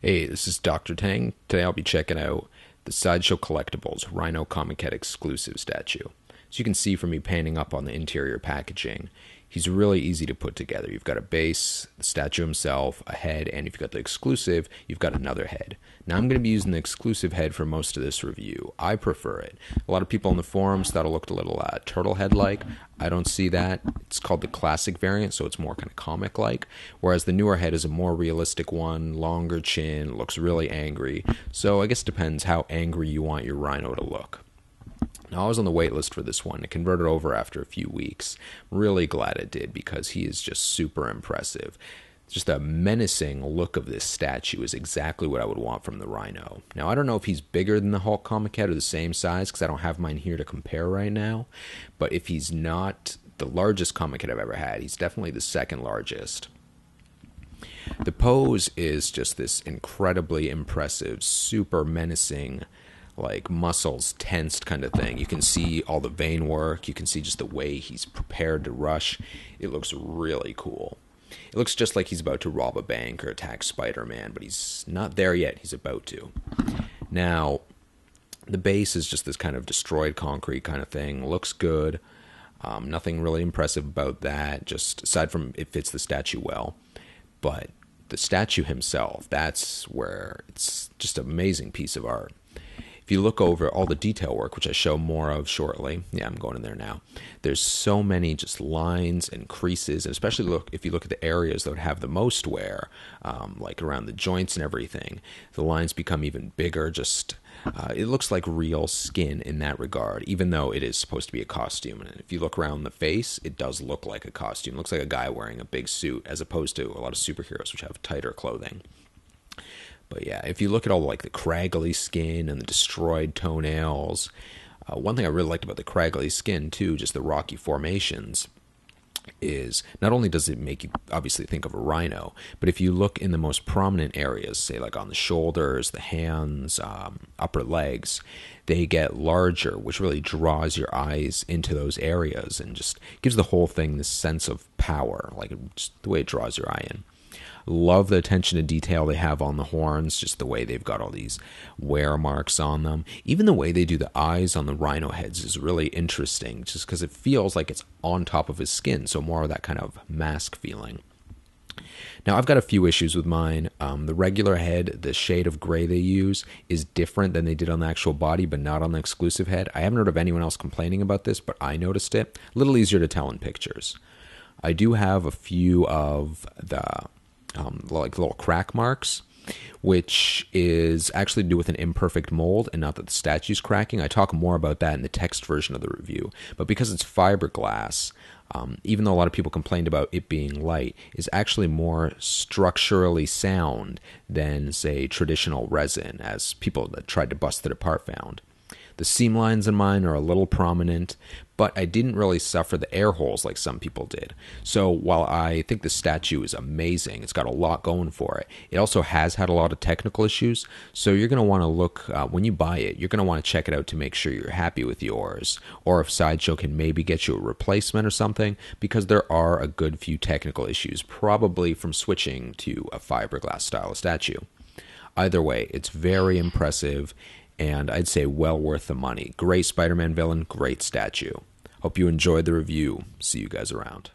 Hey, this is Dr. Tang. Today I'll be checking out the Sideshow Collectibles Rhino Comiquette exclusive statue. As you can see from me painting up on the interior packaging, he's really easy to put together. You've got a base, the statue himself, a head, and if you've got the exclusive, you've got another head. Now I'm going to be using the exclusive head for most of this review. I prefer it. A lot of people in the forums thought it looked a little turtle head-like. I don't see that. It's called the classic variant, so it's more kind of comic-like, whereas the newer head is a more realistic one, longer chin, looks really angry. So I guess it depends how angry you want your rhino to look. Now, I was on the wait list for this one. It converted over after a few weeks. Really glad it did because he is just super impressive. Just a menacing look of this statue is exactly what I would want from the rhino. Now, I don't know if he's bigger than the Hulk Comiquette or the same size because I don't have mine here to compare right now. But if he's not the largest Comiquette I've ever had, he's definitely the second largest. The pose is just this incredibly impressive, super menacing, like muscles tensed kind of thing. You can see all the vein work. You can see just the way he's prepared to rush. It looks really cool. It looks just like he's about to rob a bank or attack Spider-Man, but he's not there yet. He's about to. Now, the base is just this kind of destroyed concrete kind of thing. Looks good. Nothing really impressive about that, just aside from it fits the statue well. But the statue himself, that's where it's just an amazing piece of art. If you look over all the detail work, which I show more of shortly, yeah, I'm going in there now, there's so many just lines and creases, and especially if you look at the areas that would have the most wear, like around the joints and everything, the lines become even bigger. Just it looks like real skin in that regard, even though it is supposed to be a costume. And if you look around the face, it does look like a costume. It looks like a guy wearing a big suit, as opposed to a lot of superheroes, which have tighter clothing. But yeah, if you look at all like the craggly skin and the destroyed toenails, one thing I really liked about the craggly skin too, just the rocky formations, is not only does it make you obviously think of a rhino, but if you look in the most prominent areas, say like on the shoulders, the hands, upper legs, they get larger, which really draws your eyes into those areas and just gives the whole thing this sense of power, like just the way it draws your eye in. Love the attention to detail they have on the horns, just the way they've got all these wear marks on them. Even the way they do the eyes on the rhino heads is really interesting, just because it feels like it's on top of his skin, so more of that kind of mask feeling. Now, I've got a few issues with mine. The regular head, the shade of gray they use, is different than they did on the actual body, but not on the exclusive head. I haven't heard of anyone else complaining about this, but I noticed it. A little easier to tell in pictures. I do have a few of the like little crack marks, which is actually to do with an imperfect mold and not that the statue's cracking. I talk more about that in the text version of the review. But because it's fiberglass, even though a lot of people complained about it being light, is actually more structurally sound than, say, traditional resin, as people that tried to bust it apart found. The seam lines in mine are a little prominent, but I didn't really suffer the air holes like some people did. So while I think the statue is amazing, it's got a lot going for it, it also has had a lot of technical issues. So you're going to want to look, when you buy it, you're going to want to check it out to make sure you're happy with yours, or if Sideshow can maybe get you a replacement or something, because there are a good few technical issues, probably from switching to a fiberglass style of statue. Either way, it's very impressive, and I'd say well worth the money. Great Spider-Man villain, great statue. Hope you enjoyed the review. See you guys around.